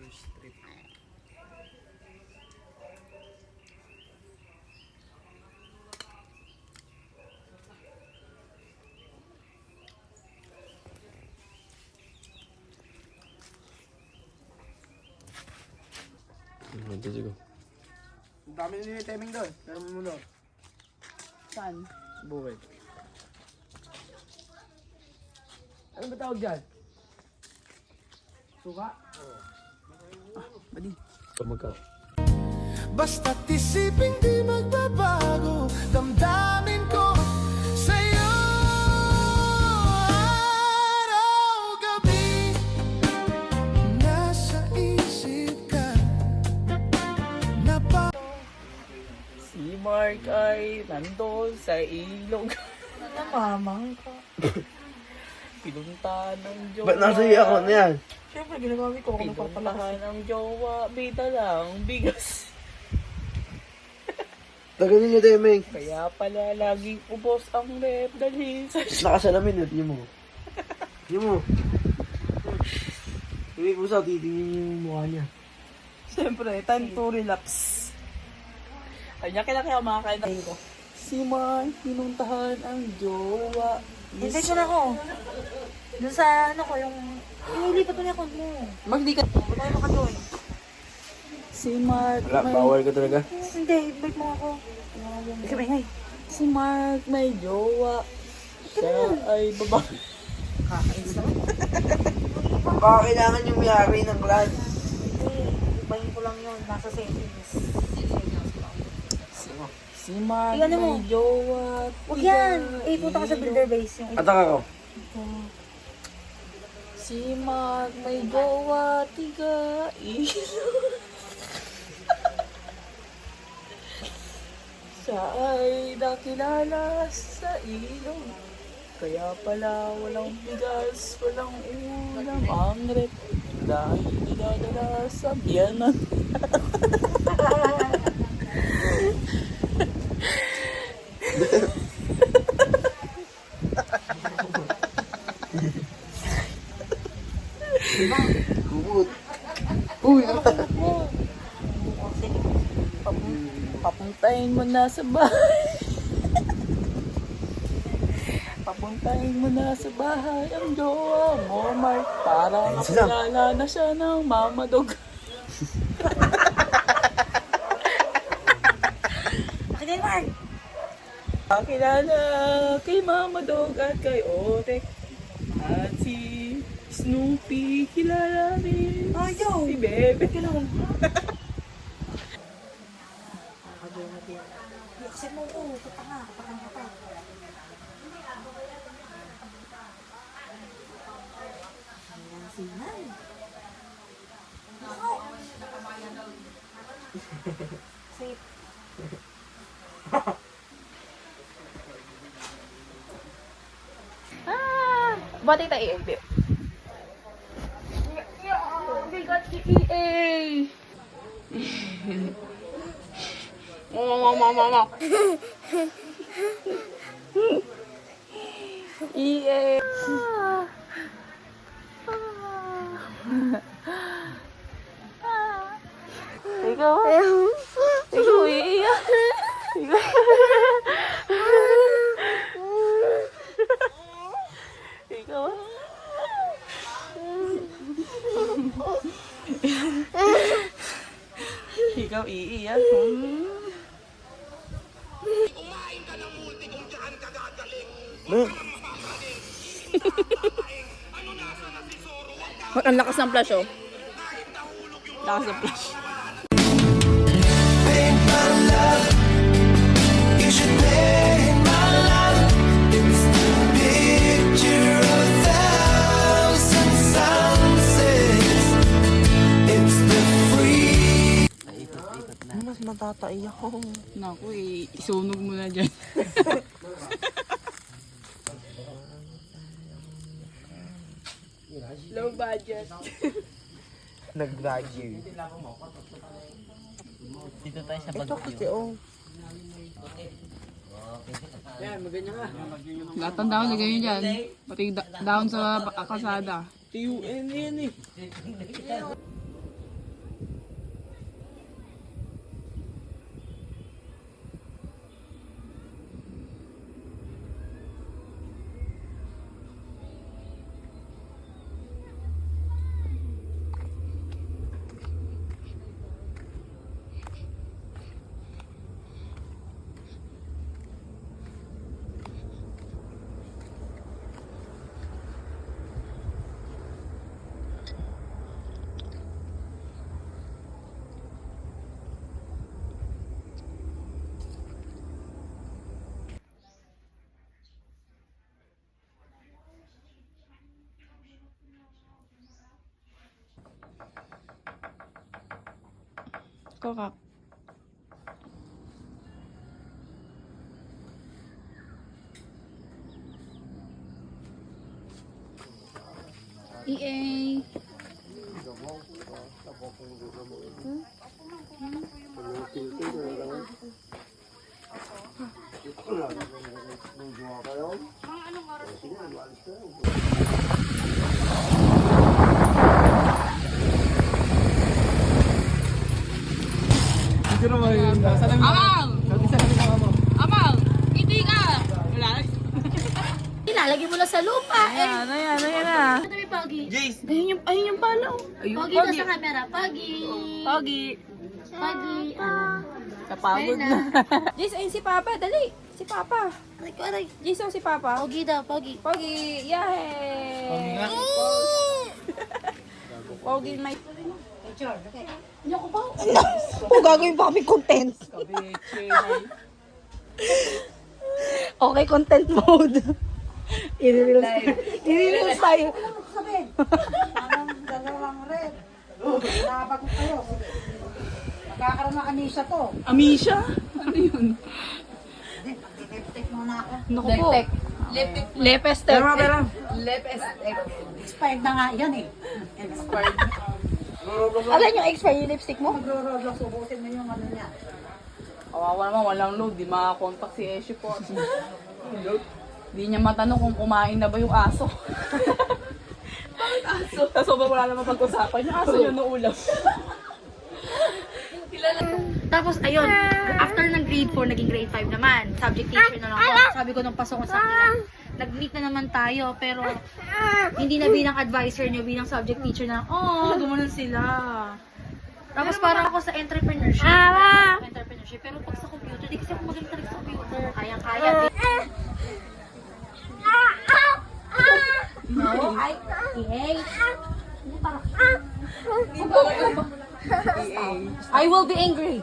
First trip. Ito siguro. Ang dami nila yung timing doon. Pero mo doon. Saan? Bukid. Ano ba tawag dyan? Suka? Bali. Kamagka. Basta't isipin di magbabago damdamin ko sa'yo. Araw-gabi nasa isip ka na pa. Si Mark ay nandun sa ilog. Namamang ka. Pinunta ng jowa. Ba't nasa iya ako na yan? Siyempre, ginagamit ko ako napapalahan ng jowa. Bita lang, bigas. Tagalin niyo, Demeng. Kaya pala laging ubos ang rep dahil sa Nakasalamin yun mo. Yun mo. Ibig mo sa titingin yung mukha niya. Siyempre, time to relapse. Kanya kaya makakain ko. Si Mark, pinuntahan ang jowa. Hindi ko na ako. Doon sa ano ko, yung... Inilipat mo na ako mo. Magdi ka. Ba't tayo makajoin? Si Mark, Wala, bawal ka talaga. Hindi, invite mo ako. Ikaw ba ngay? Si Mark may jowa. Siya ay babae. Kakainis naman. Baka kailangan yung may-ari ng clan. Hindi, ibahin ko lang yun. Nasa settings. Si Mark Iyan mo. may jowa. Huwag yan. Punta ka sa builder base. Yung Atak ako. Si Mark may jowa. Tiga. Siya ay nakilala sa ilog. Kaya pala walang bigas, walang ulam ang rep. Dahil dinadala sa biyanan. Kubot. Uy, nata. Papuntahin mo na sa bahay. Papuntahin mo na sa bahay ang jowa mo, Mark. Para makilala na siya ng mamadog. Bakit din, Mark? Makilala kay mamadog at kay Otek. At si Snoopy, kilala rin Ayaw. si Bebe. Kasi mo ko. Punta nga. Kapatang ka pa. Ayan si Nan. Ako. Safe. Bati tayo EA, babe. We got the EA! Mama. EA! Ikaw? Ikaw iiyak? Ikaw? Ikaw iiyak? Ang lakas ng flash, oh. Lakas ng flash. Paint my love. You should paint my love. It's the picture of thousand sunsets. It's the free. Mas matatai ako. Naku, isunog mo na dyan. Low budget. Nag-graduate. Dito tayo sa Ito kasi, oh. Yan, maganda nga. Lahat ng dahon, lagay nyo dyan. Pati dahon sa kalsada. TUN yan eh. Kokak. EA. Amang! Amang! Hindi ka! Wala. Ilalagay mo na sa lupa. Ayan na. Ito may Pogi. Jace! Ayun yung pala. Pogi na sa camera. Pogi. Pogi. Pogi. Kapagod na. Jace, ayun si Papa. Dali. Si Papa. Aray ko, aray. Jace, oh, si Papa. Pogi daw, Pogi. Pogi. Yay! Pogi, may... Oh, gagawin pa kami content. Okay, content mode. I-reels tayo. Amisha? Ano yun? Naku po. Lepester. Expired na nga yan eh. Expired. Alam yung expired yung lipstick mo? Magro-Roblox, ubusin mo yung ano niya. Kawawa naman, walang load. Di makakontakt si Eshe po. Di niya matanong kung kumain na ba yung aso. Bakit aso? Tapos sobrang wala naman pag-usapan. Yung aso yun ulam. Tapos, ayun, after ng grade 4, naging grade 5 naman. Subject teacher na lang ako. Sabi ko nung pasok ko sa akin, nag-meet na naman tayo, pero hindi na bilang advisor nyo, bilang subject teacher na lang. Oh, gumanon sila. Tapos parang ako sa entrepreneurship. Pero pag sa computer, di kasi ako magaling talaga sa computer. Kayang-kaya. No, I will be angry.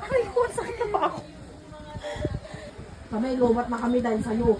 Ay, ko, sakit na pa ako. Kami, lumat na kami dahil sa'yo.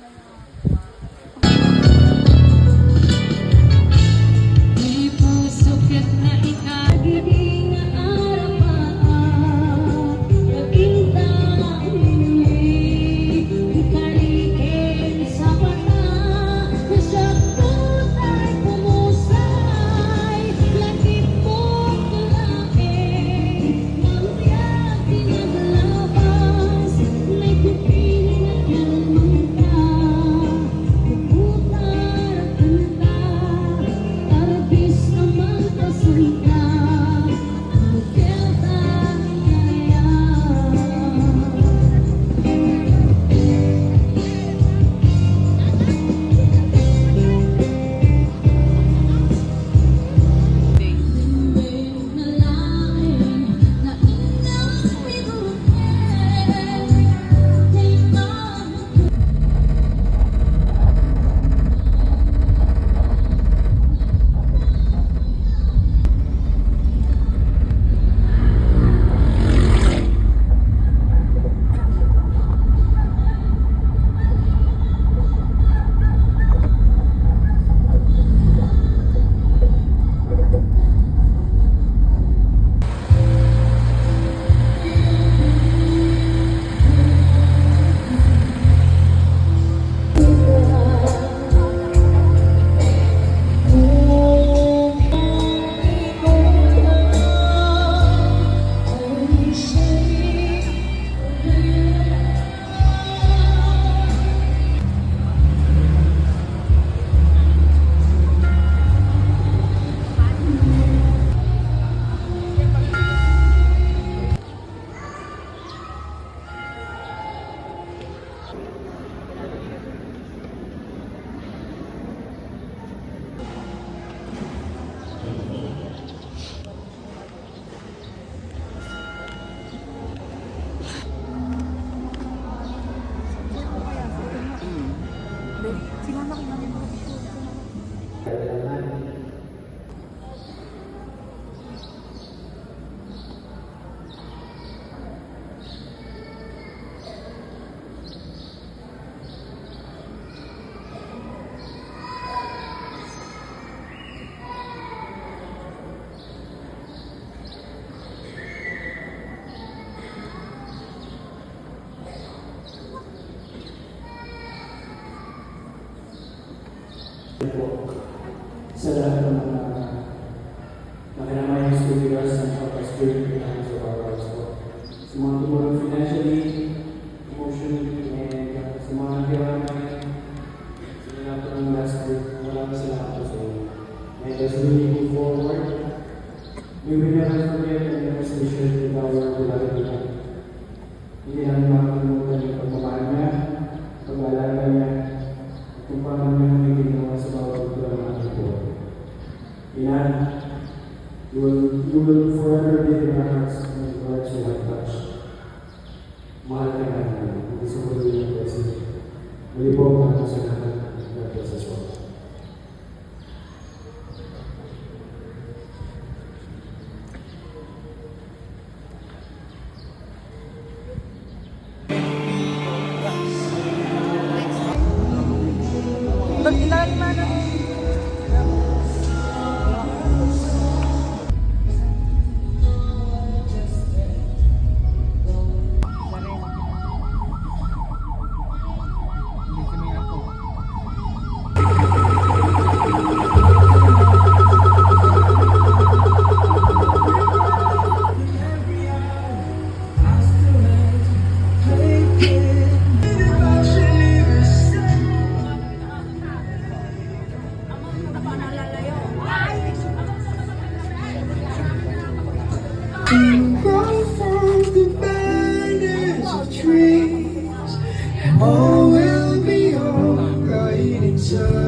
Sa lahat ng mga nakinamay school leaders and help-us-driven times of our lives po. Sa mga tumulong financially, emotionally, and sa mga nakiramay, sa lahat ng last week, maraming salamat po sa inyo. And as we move forward, we will never forget and never station with our beloved God. Hindi namin makakalimutan yung pagmamahal niya, pag-aalaga niya, at kung paano niya may ginawa sa bawat kultura ng ating buhay. Ilan, you will forever live in our hearts and the lives you have touched. Mahal ka namin, hindi sa muli ng blessing. Muli po ang sa lahat ng blessings po. All will be alright inside.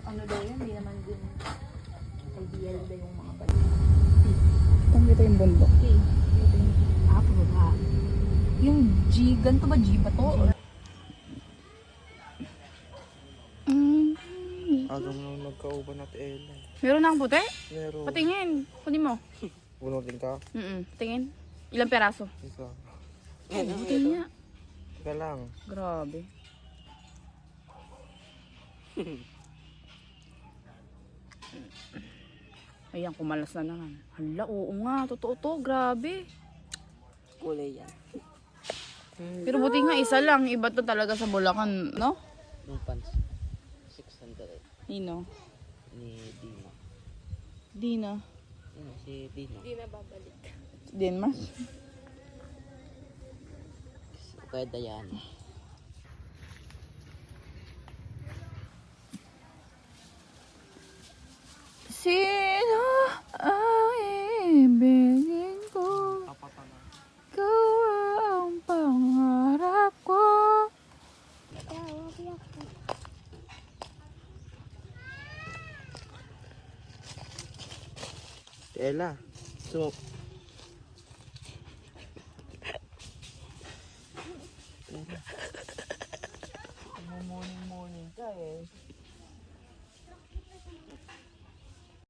Ano daw yan, hindi naman din ideal daw yung mga balik. Kung ito yung bundok. Okay. Pababa. Yung G, ganito ba G ba to? Agang nang nagkauban at Ella. Meron na akong puti? Meron. Patingin. Kunin mo. Bunutin ka? Tingin. Ilang peraso? Isa. Buti niya. Teka lang. Grabe. Ayan, kumalas na naman. Hala, oo nga. Totoo to. Grabe. Kulay yan. Pero buti nga isa lang. Iba to talaga sa Bulacan, no? Yung pants. 600. Nino? Ni Dino. Dina. Si Dino. Din mas? Kaya Diana. Sino ang ibigin ko? Ikaw ang pangarap ko. Ella. So, morning ka eh.